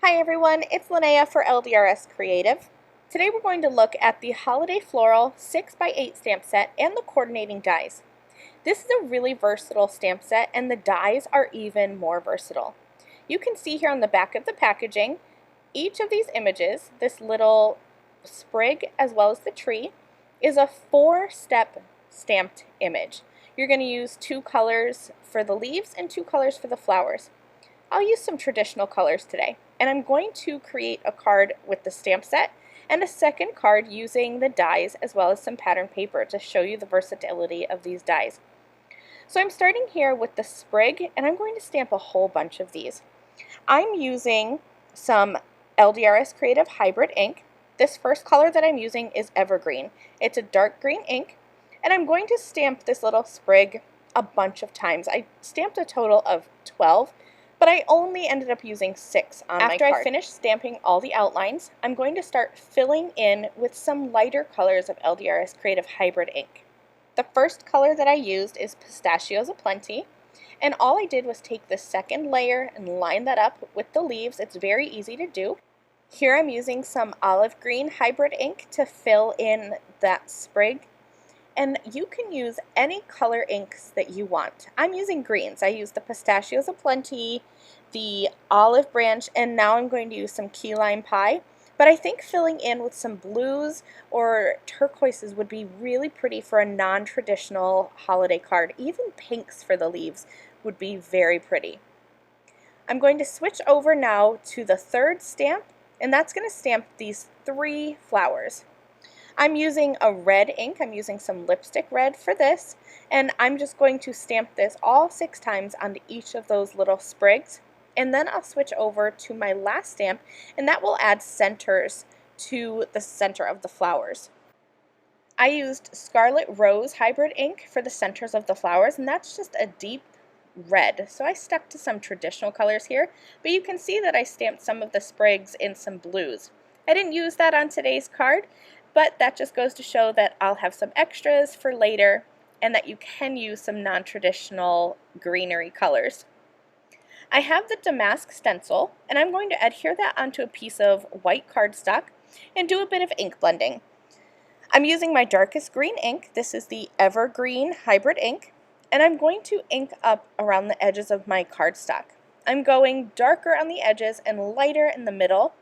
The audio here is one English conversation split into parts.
Hi everyone, it's Linnea for LDRS Creative. Today we're going to look at the Holiday Floral 6x8 stamp set and the coordinating dies. This is a really versatile stamp set and the dies are even more versatile. You can see here on the back of the packaging, each of these images, this little sprig as well as the tree, is a 4-step stamped image. You're going to use 2 colors for the leaves and 2 colors for the flowers. I'll use some traditional colors today, and I'm going to create a card with the stamp set and a second card using the dies as well as some pattern paper to show you the versatility of these dies. So I'm starting here with the sprig, and I'm going to stamp a whole bunch of these. I'm using some LDRS Creative Hybrid ink. This first color that I'm using is Evergreen. It's a dark green ink, and I'm going to stamp this little sprig a bunch of times. I stamped a total of 12. But I only ended up using 6 on my card. After I finish stamping all the outlines, I'm going to start filling in with some lighter colors of LDRS Creative Hybrid ink. The first color that I used is Pistachios Aplenty, and all I did was take the second layer and line that up with the leaves. It's very easy to do. Here I'm using some olive green hybrid ink to fill in that sprig. And you can use any color inks that you want. I'm using greens. I used the Pistachios Aplenty, the Olive Branch, and now I'm going to use some Key Lime Pie. But I think filling in with some blues or turquoises would be really pretty for a non-traditional holiday card. Even pinks for the leaves would be very pretty. I'm going to switch over now to the third stamp, and that's going to stamp these 3 flowers. I'm using a red ink. I'm using some lipstick red for this, and I'm just going to stamp this all 6 times onto each of those little sprigs, and then I'll switch over to my last stamp, and that will add centers to the center of the flowers. I used Scarlet Rose Hybrid ink for the centers of the flowers, and that's just a deep red, so I stuck to some traditional colors here, but you can see that I stamped some of the sprigs in some blues. I didn't use that on today's card, but that just goes to show that I'll have some extras for later and that you can use some non-traditional greenery colors. I have the damask stencil, and I'm going to adhere that onto a piece of white cardstock and do a bit of ink blending. I'm using my darkest green ink. This is the Evergreen Hybrid ink, and I'm going to ink up around the edges of my cardstock. I'm going darker on the edges and lighter in the middle.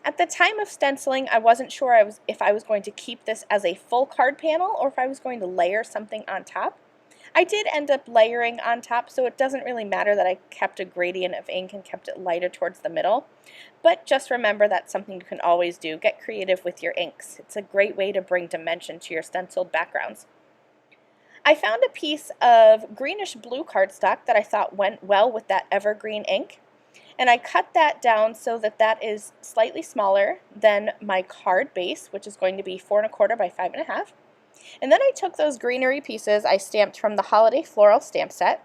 At the time of stenciling, I wasn't sure if I was going to keep this as a full card panel or if I was going to layer something on top. I did end up layering on top, so it doesn't really matter that I kept a gradient of ink and kept it lighter towards the middle. But just remember that's something you can always do. Get creative with your inks. It's a great way to bring dimension to your stenciled backgrounds. I found a piece of greenish blue cardstock that I thought went well with that evergreen ink. And I cut that down so that that is slightly smaller than my card base, which is going to be 4 1/4 by 5 1/2. And then I took those greenery pieces I stamped from the Holiday Floral stamp set,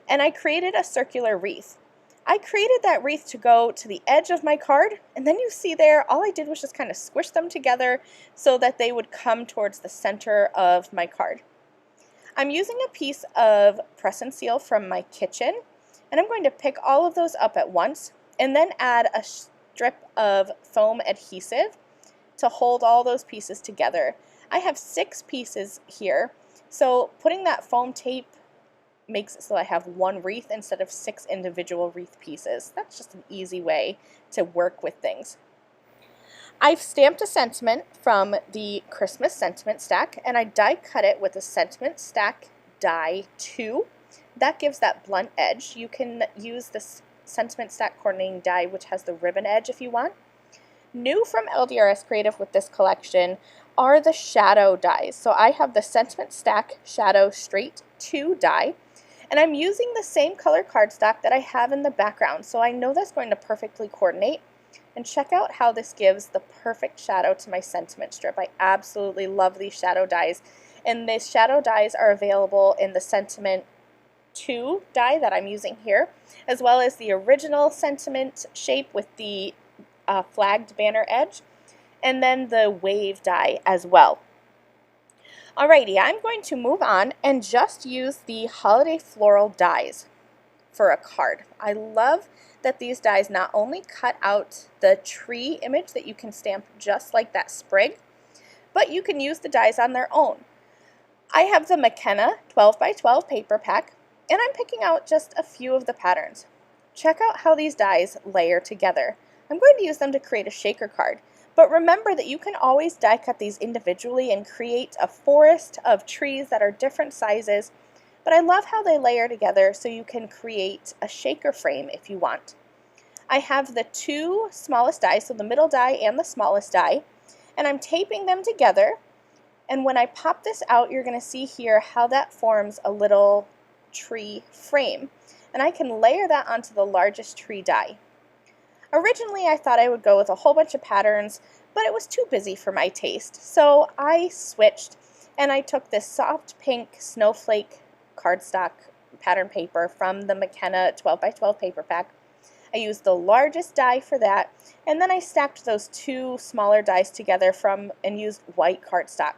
and I created a circular wreath. I created that wreath to go to the edge of my card, and then you see there, all I did was just kind of squish them together so that they would come towards the center of my card. I'm using a piece of press and seal from my kitchen, and I'm going to pick all of those up at once and then add a strip of foam adhesive to hold all those pieces together. I have 6 pieces here, so putting that foam tape makes it so I have one wreath instead of 6 individual wreath pieces. That's just an easy way to work with things. I've stamped a sentiment from the Christmas sentiment stack, and I die cut it with a sentiment stack die 2. That gives that blunt edge. You can use this sentiment stack coordinating die, which has the ribbon edge if you want. New from LDRS Creative with this collection are the shadow dies. So I have the sentiment stack shadow straight 2 die, and I'm using the same color cardstock that I have in the background, so I know that's going to perfectly coordinate. And check out how this gives the perfect shadow to my sentiment strip. I absolutely love these shadow dies, and these shadow dies are available in the sentiment 2 die that I'm using here, as well as the original sentiment shape with the flagged banner edge, and then the wave die as well. Alrighty, I'm going to move on and just use the Holiday Floral dies. for a card. I love that these dies not only cut out the tree image that you can stamp just like that sprig, but you can use the dies on their own. I have the McKenna 12 by 12 paper pack, and I'm picking out just a few of the patterns. Check out how these dies layer together. I'm going to use them to create a shaker card, but remember that you can always die cut these individually and create a forest of trees that are different sizes, but I love how they layer together so you can create a shaker frame if you want. I have the two smallest dies, so the middle die and the smallest die, and I'm taping them together. And when I pop this out, you're going to see here how that forms a little tree frame. And I can layer that onto the largest tree die. Originally, I thought I would go with a whole bunch of patterns, but it was too busy for my taste. So I switched, and I took this soft pink snowflake cardstock pattern paper from the McKenna 12 by 12 paper pack. I used the largest die for that, and then I stacked those two smaller dies together and used white cardstock.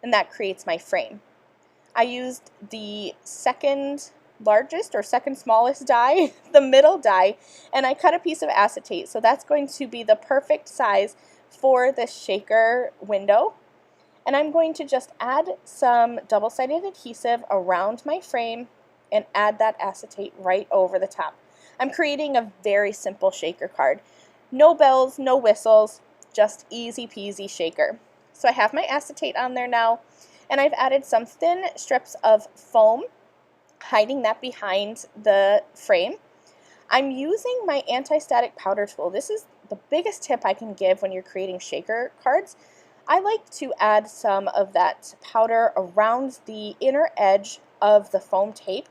And that creates my frame. I used the second largest or second smallest die, the middle die, and I cut a piece of acetate. So that's going to be the perfect size for the shaker window. And I'm going to just add some double-sided adhesive around my frame and add that acetate right over the top. I'm creating a very simple shaker card. No bells, no whistles, just easy peasy shaker. So I have my acetate on there now, and I've added some thin strips of foam, hiding that behind the frame. I'm using my anti-static powder tool. This is the biggest tip I can give when you're creating shaker cards. I like to add some of that powder around the inner edge of the foam tape.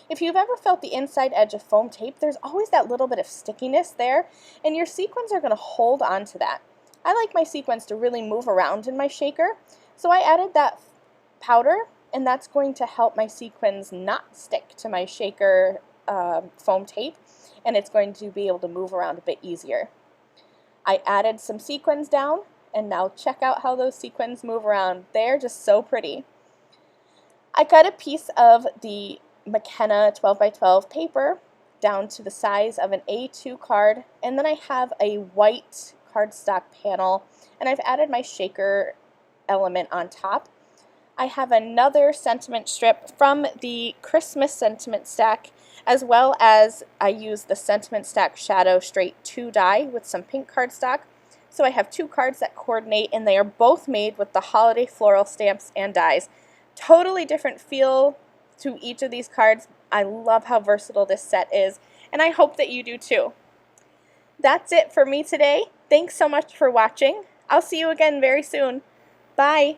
If you've ever felt the inside edge of foam tape, there's always that little bit of stickiness there, and your sequins are going to hold on to that. I like my sequins to really move around in my shaker, so I added that powder, and that's going to help my sequins not stick to my shaker foam tape, and it's going to be able to move around a bit easier. I added some sequins down, and now check out how those sequins move around. They're just so pretty. I cut a piece of the McKenna 12 by 12 paper down to the size of an A2 card, and then I have a white cardstock panel, and I've added my shaker element on top. I have another sentiment strip from the Christmas sentiment stack, as well as I use the sentiment stack shadow straight 2 die with some pink cardstock. So I have 2 cards that coordinate, and they are both made with the Holiday Floral stamps and dies. Totally different feel to each of these cards. I love how versatile this set is, and I hope that you do too. That's it for me today. Thanks so much for watching. I'll see you again very soon. Bye.